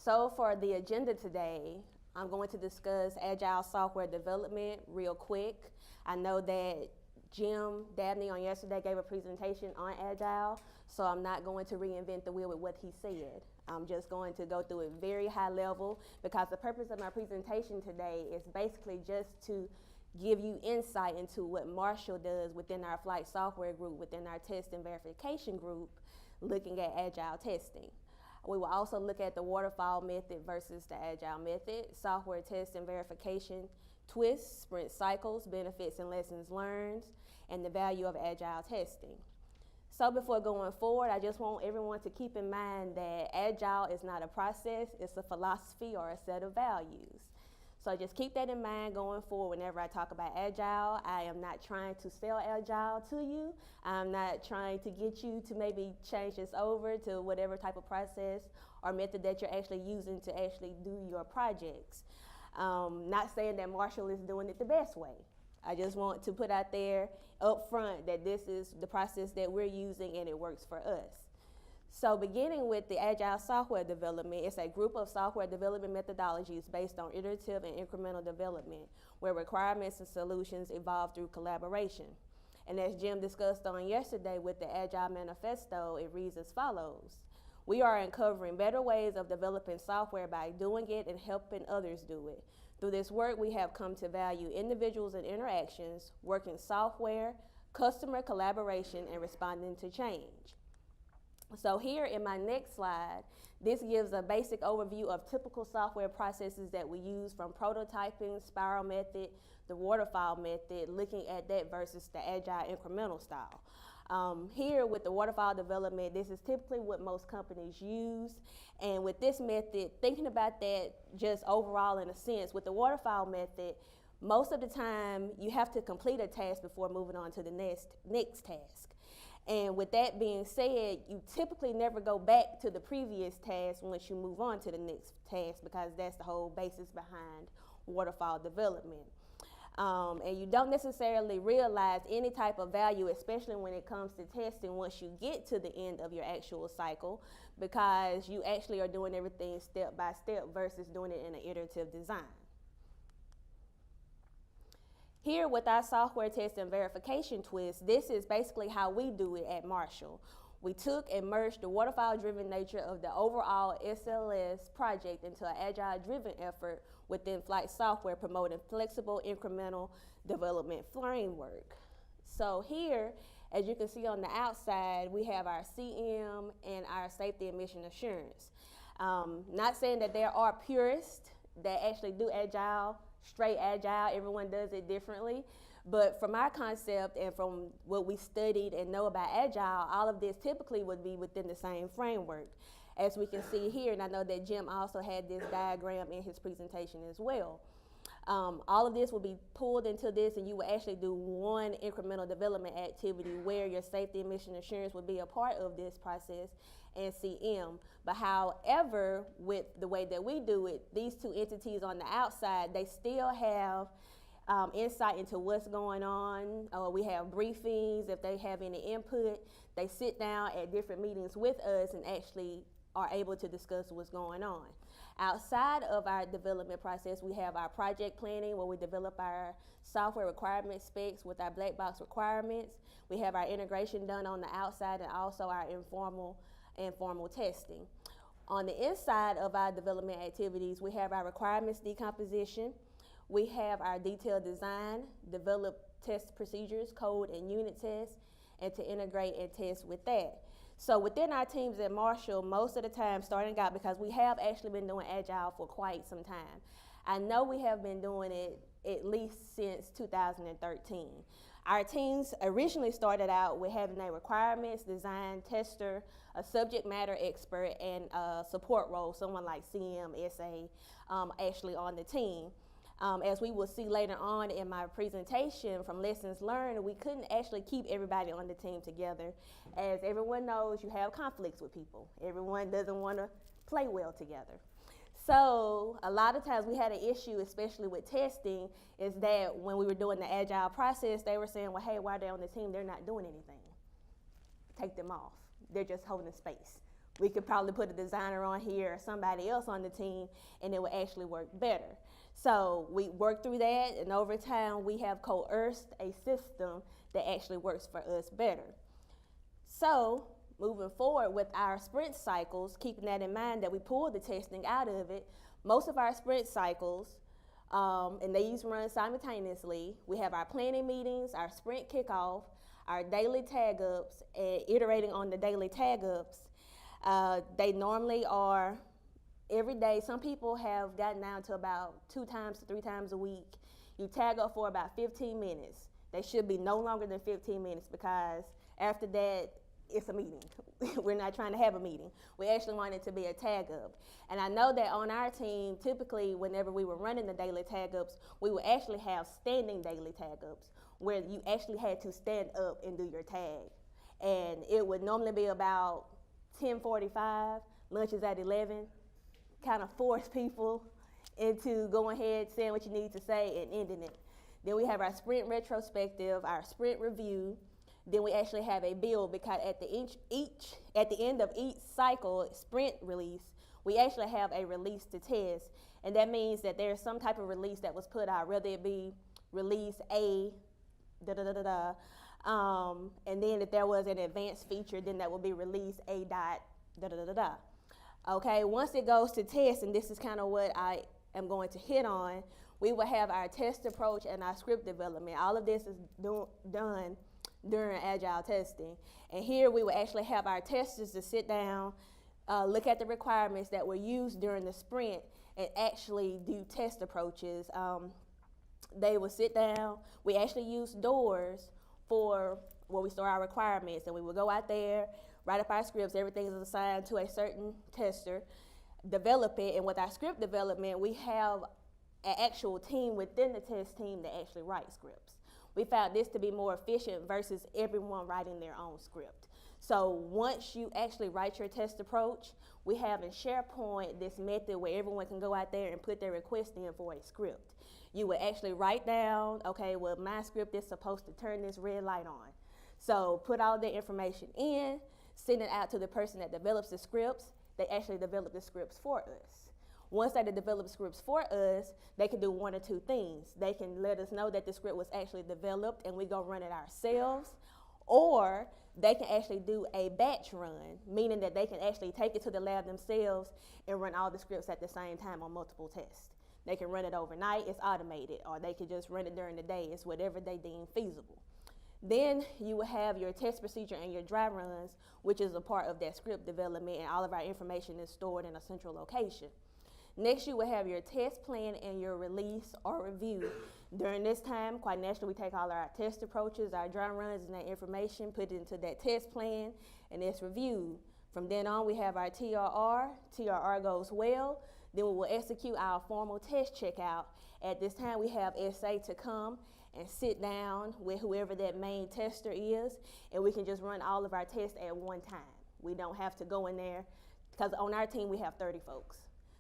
So for the agenda today, I'm going to discuss Agile software development real quick. I know that Jim Dabney on yesterday gave a presentation on Agile, so I'm not going to reinvent the wheel with what he said. I'm just going to go through it very high level because the purpose of my presentation today is basically just to give you insight into what Marshall does within our flight software group, within our test and verification group, looking at Agile testing. We will also look at the waterfall method versus the Agile method, software test and verification, twists, sprint cycles, benefits and lessons learned, and the value of Agile testing. So before going forward, I just want everyone to keep in mind that Agile is not a process, it's a philosophy or a set of values. So just keep that in mind going forward whenever I talk about Agile. I am not trying to sell Agile to you. I'm not trying to get you to maybe change this over to whatever type of process or method that you're actually using to actually do your projects. Not saying that Marshall is doing it the best way. I just want to put out there up front that this is the process that we're using and it works for us. So beginning with the Agile software development, it's a group of software development methodologies based on iterative and incremental development, where requirements and solutions evolve through collaboration. And as Jim discussed on yesterday with the Agile Manifesto, it reads as follows. We are uncovering better ways of developing software by doing it and helping others do it. Through this work, we have come to value individuals and interactions, working software, customer collaboration, and responding to change. So here in my next slide, this gives a basic overview of typical software processes that we use from prototyping, spiral method, the waterfall method, looking at that versus the Agile incremental style. Here with the waterfall development, this is typically what most companies use. And with this method, thinking about that just overall in a sense, with the waterfall method, most of the time you have to complete a task before moving on to the next task. And with that being said, you typically never go back to the previous task once you move on to the next task because that's the whole basis behind waterfall development. And you don't necessarily realize any type of value, especially when it comes to testing once you get to the end of your actual cycle, because you actually are doing everything step by step versus doing it in an iterative design. Here with our software test and verification twist, this is basically how we do it at Marshall. We took and merged the waterfall-driven nature of the overall SLS project into an agile-driven effort within flight software promoting flexible incremental development framework. So here, as you can see on the outside, we have our CM and our safety and mission assurance. Not saying that there are purists that actually do Agile, straight Agile, everyone does it differently. But from our concept and from what we studied and know about Agile, all of this typically would be within the same framework. As we can see here, and I know that Jim also had this diagram in his presentation as well. All of this will be pulled into this, and you will actually do one incremental development activity where your safety and mission assurance would be a part of this process and CM. But however, with the way that we do it, these two entities on the outside, they still have insight into what's going on. We have briefings. If they have any input, they sit down at different meetings with us and actually are able to discuss what's going on. Outside of our development process, we have our project planning where we develop our software requirement specs with our black box requirements. We have our integration done on the outside and also our informal and formal testing. On the inside of our development activities, we have our requirements decomposition. We have our detailed design, develop test procedures, code and unit tests, and to integrate and test with that. So within our teams at Marshall, most of the time starting out, because we have actually been doing Agile for quite some time. I know we have been doing it at least since 2013. Our teams originally started out with having a requirements, design, tester, a subject matter expert, and a support role, someone like CM, SA, actually on the team. As we will see later on in my presentation from lessons learned, we couldn't actually keep everybody on the team together. As everyone knows, you have conflicts with people. Everyone doesn't want to play well together. So a lot of times we had an issue, especially with testing, is that when we were doing the Agile process, they were saying, well, hey, why are they on the team? They're not doing anything. Take them off. They're just holding space. We could probably put a designer on here or somebody else on the team, and it would actually work better. So we worked through that, and over time we have coerced a system that actually works for us better. So moving forward with our sprint cycles, keeping that in mind that we pulled the testing out of it, most of our sprint cycles, and they used to run simultaneously. We have our planning meetings, our sprint kickoff, our daily tag ups, and iterating on the daily tag ups. They normally are every day. Some people have gotten down to about 2 times to 3 times a week. You tag up for about 15 minutes. They should be no longer than 15 minutes because after that, it's a meeting. We're not trying to have a meeting. We actually want it to be a tag up. And I know that on our team, typically whenever we were running the daily tag ups, we would actually have standing daily tag ups where you actually had to stand up and do your tag. And it would normally be about 10:45, lunch is at 11, kind of force people into going ahead, saying what you need to say and ending it. Then we have our sprint retrospective, our sprint review. Then we actually have a build because at the end of each cycle sprint release, we actually have a release to test. And that means that there's some type of release that was put out, whether it be release A, and then if there was an advanced feature, then that would be release A dot, Okay, once it goes to test, and this is kind of what I am going to hit on, we will have our test approach and our script development. All of this is done during Agile testing. And here we will actually have our testers to sit down, look at the requirements that were used during the sprint, and actually do test approaches. They will sit down. We actually use doors for where we store our requirements, and we will go out there, write up our scripts. Everything is assigned to a certain tester, develop it, and with our script development, we have an actual team within the test team that actually write scripts. We found this to be more efficient versus everyone writing their own script. So once you actually write your test approach, we have in SharePoint this method where everyone can go out there and put their request in for a script. You would actually write down, okay, well, my script is supposed to turn this red light on. So put all the information in, send it out to the person that develops the scripts. They actually develop the scripts for us. Once they develop scripts for us, they can do one or two things. They can let us know that the script was actually developed and we go run it ourselves, or they can actually do a batch run, meaning that they can actually take it to the lab themselves and run all the scripts at the same time on multiple tests. They can run it overnight, it's automated, or they can just run it during the day. It's whatever they deem feasible. Then you will have your test procedure and your dry runs, which is a part of that script development, and all of our information is stored in a central location. Next, you will have your test plan and your release or review. During this time, quite naturally, we take all our test approaches, our dry runs, and that information, put it into that test plan, and it's reviewed. From then on, we have our TRR. TRR goes well. Then we will execute our formal test checkout. At this time, we have SA to come and sit down with whoever that main tester is, and we can just run all of our tests at one time. We don't have to go in there, because on our team, we have 30 folks.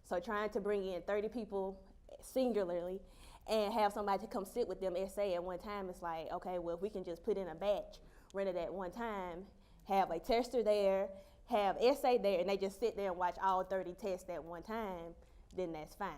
So trying to bring in 30 people singularly and have somebody to come sit with them SA at one time, it's like, okay, well, if we can just put in a batch, run it at one time, have a tester there, have SA there, and they just sit there and watch all 30 tests at one time, then that's fine.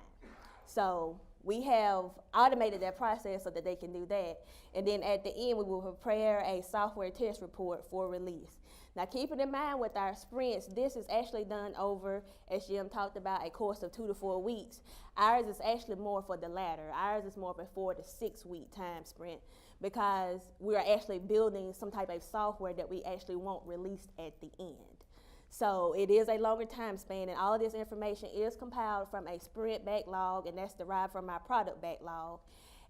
So we have automated that process so that they can do that. And then at the end, we will prepare a software test report for release. Now, keeping in mind with our sprints, this is actually done over, as Jim talked about, a course of 2 to 4 weeks. Ours is actually more for the latter. Ours is more of a 4 to 6 week time sprint because we are actually building some type of software that we actually want released at the end. So it is a longer time span, and all of this information is compiled from a sprint backlog, and that's derived from our product backlog.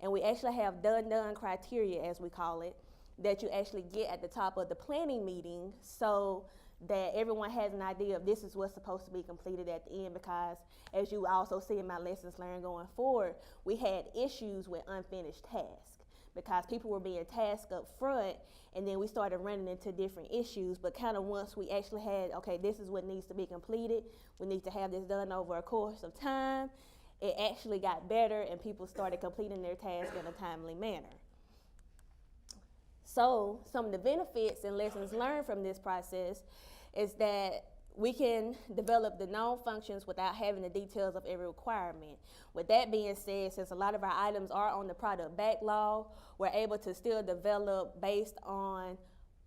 And we actually have done criteria, as we call it, that you actually get at the top of the planning meeting so that everyone has an idea of this is what's supposed to be completed at the end, because as you also see in my lessons learned going forward, we had issues with unfinished tasks because people were being tasked up front, and then we started running into different issues. But kind of once we actually had, okay, this is what needs to be completed, we need to have this done over a course of time, it actually got better and people started completing their tasks in a timely manner. So some of the benefits and lessons learned from this process is that we can develop the known functions without having the details of every requirement. With that being said, since a lot of our items are on the product backlog, we're able to still develop based on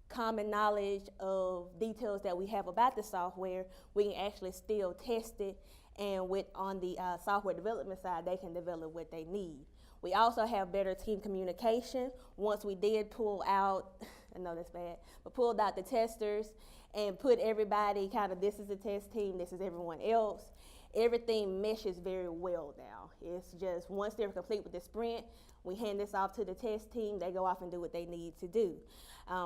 common knowledge of details that we have about the software. We can actually still test it, and on the software development side, they can develop what they need. We also have better team communication. Once we did pull out, I know that's bad, but pulled out the testers and put everybody kind of, this is the test team, this is everyone else, everything meshes very well now. It's just once they're complete with the sprint, we hand this off to the test team, they go off and do what they need to do.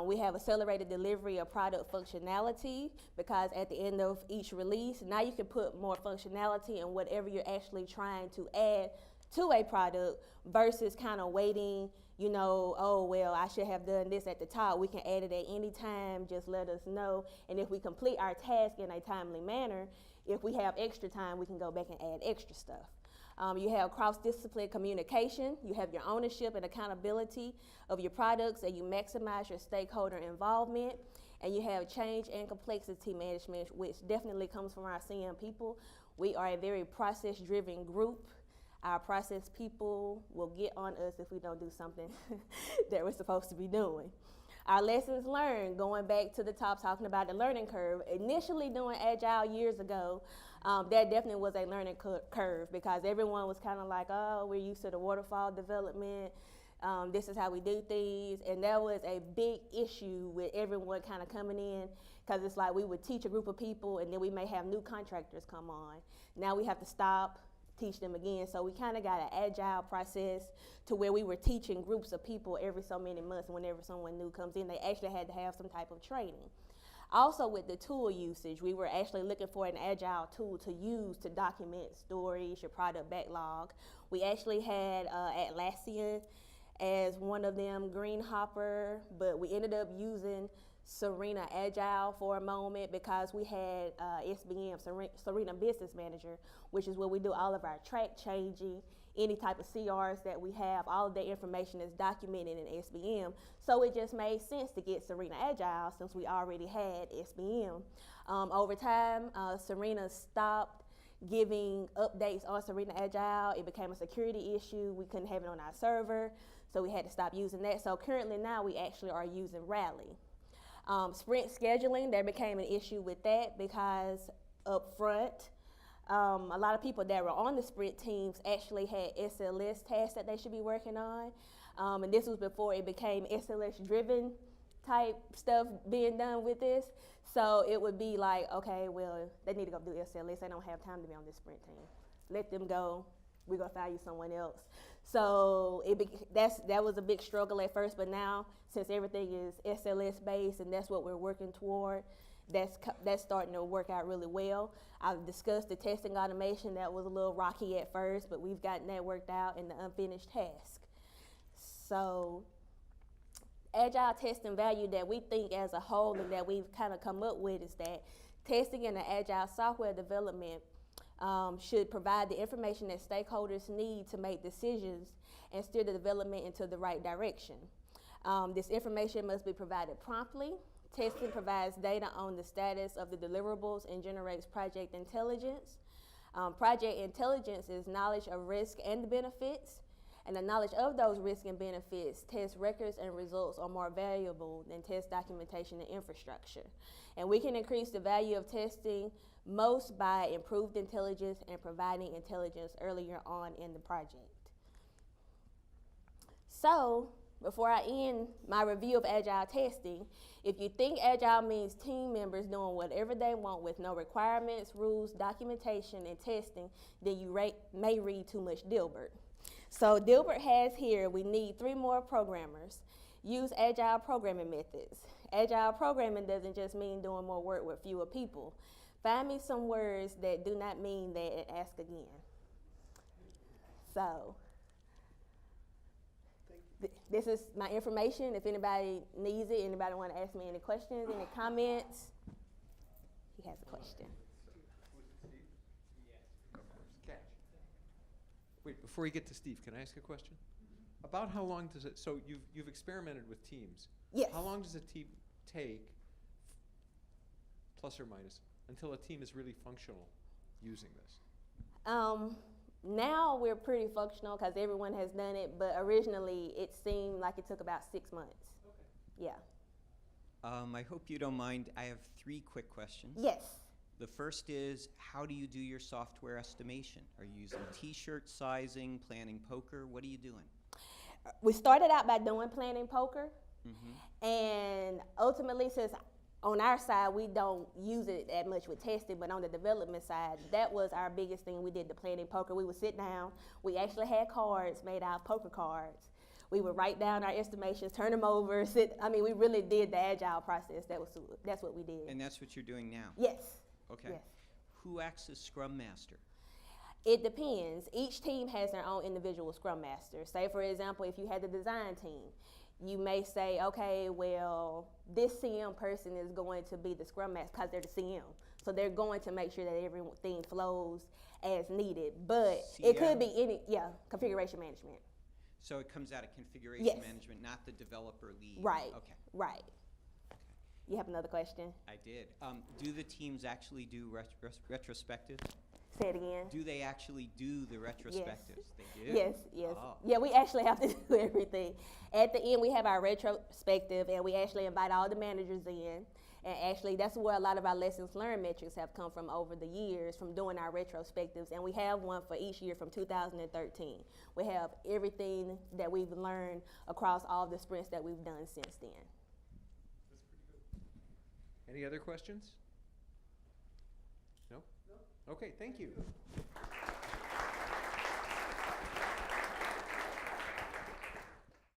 We have accelerated delivery of product functionality, because at the end of each release, now you can put more functionality in whatever you're actually trying to add to a product versus kind of waiting, you know, oh, well, I should have done this at the top. We can add it at any time, just let us know. And if we complete our task in a timely manner, if we have extra time, we can go back and add extra stuff. You have cross-discipline communication. You have your ownership and accountability of your products, and you maximize your stakeholder involvement. And you have change and complexity management, which definitely comes from our CM people. We are a very process-driven group. Our process people will get on us if we don't do something that we're supposed to be doing. Our lessons learned, going back to the top, talking about the learning curve. Initially doing Agile years ago, that definitely was a learning curve, because everyone was kind of like, oh, we're used to the waterfall development. This is how we do things. And that was a big issue with everyone kind of coming in, because it's like we would teach a group of people and then we may have new contractors come on. Now we have to stop, teach them again. So we kind of got an agile process to where we were teaching groups of people every so many months. Whenever someone new comes in, they actually had to have some type of training. Also with the tool usage, we were actually looking for an agile tool to use to document stories, your product backlog. We actually had Atlassian as one of them, Greenhopper, but we ended up using Serena Agile for a moment, because we had SBM, Serena Business Manager, which is where we do all of our track changing, any type of CRs that we have, all of the information is documented in SBM. So it just made sense to get Serena Agile since we already had SBM. Over time, Serena stopped giving updates on Serena Agile. It became a security issue. We couldn't have it on our server, so we had to stop using that. So currently now we actually are using Rally. Sprint scheduling, there became an issue with that, because up front, a lot of people that were on the sprint teams actually had SLS tasks that they should be working on. And this was before it became SLS driven type stuff being done with this. So it would be like, okay, well, they need to go do SLS. They don't have time to be on this sprint team. Let them go. We're gonna find you someone else. So that was a big struggle at first, but now since everything is SLS based and that's what we're working toward, that's starting to work out really well. I've discussed the testing automation. That was a little rocky at first, but we've gotten that worked out in the unfinished task. So agile testing value that we think as a whole and that we've kind of come up with is that testing in the agile software development should provide the information that stakeholders need to make decisions and steer the development into the right direction. This information must be provided promptly. Testing provides data on the status of the deliverables and generates project intelligence. Project intelligence is knowledge of risk and the benefits, and the knowledge of those risks and benefits. Test records and results are more valuable than test documentation and infrastructure. And we can increase the value of testing most by improved intelligence and providing intelligence earlier on in the project. So, before I end my review of agile testing, if you think agile means team members doing whatever they want with no requirements, rules, documentation, and testing, then you may read too much Dilbert. So Dilbert has here, we need 3 more programmers. Use agile programming methods. Agile programming doesn't just mean doing more work with fewer people. Find me some words that do not mean that and ask again. So, this is my information. If anybody needs it, anybody want to ask me any questions, any comments? He has a question. Wait, before you get to Steve, can I ask a question? About how long does it, so you've experimented with teams. Yes. How long does a team take, plus or minus? until a team is really functional using this? Now we're pretty functional because everyone has done it, but originally it seemed like it took about 6 months. Okay. Yeah. I hope you don't mind. I have 3 quick questions. Yes. The first is, how do you do your software estimation? Are you using t-shirt sizing, planning poker? What are you doing? We started out by doing planning poker, Mm-hmm. and ultimately, since on our side we don't use it that much with testing, but on the development side, that was our biggest thing. We did the planning poker. We would sit down. We actually had cards made out of poker cards. We would write down our estimations, turn them over, we really did the Agile process. That's what we did. And that's what you're doing now? Yes. Okay. Yes. Who acts as Scrum Master? It depends. Each team has their own individual Scrum Master. Say, for example, if you had the design team, you may say, okay, well, this CM person is going to be the Scrum Master because they're the CM. So they're going to make sure that everything flows as needed. But it could be configuration management. So it comes out of configuration Yes. management, not the developer lead? Right. Okay. Right. Okay. You have another question? I did. Do the teams actually do retrospectives? Say it again. Do they actually do the retrospectives? They do? Yes, yes. Oh. Yeah, we actually have to do everything. At the end, we have our retrospective, and we actually invite all the managers in. And actually, that's where a lot of our lessons learned metrics have come from over the years, from doing our retrospectives. And we have one for each year from 2013. We have everything that we've learned across all the sprints that we've done since then. That's pretty good. Any other questions? No? No. Okay, thank you.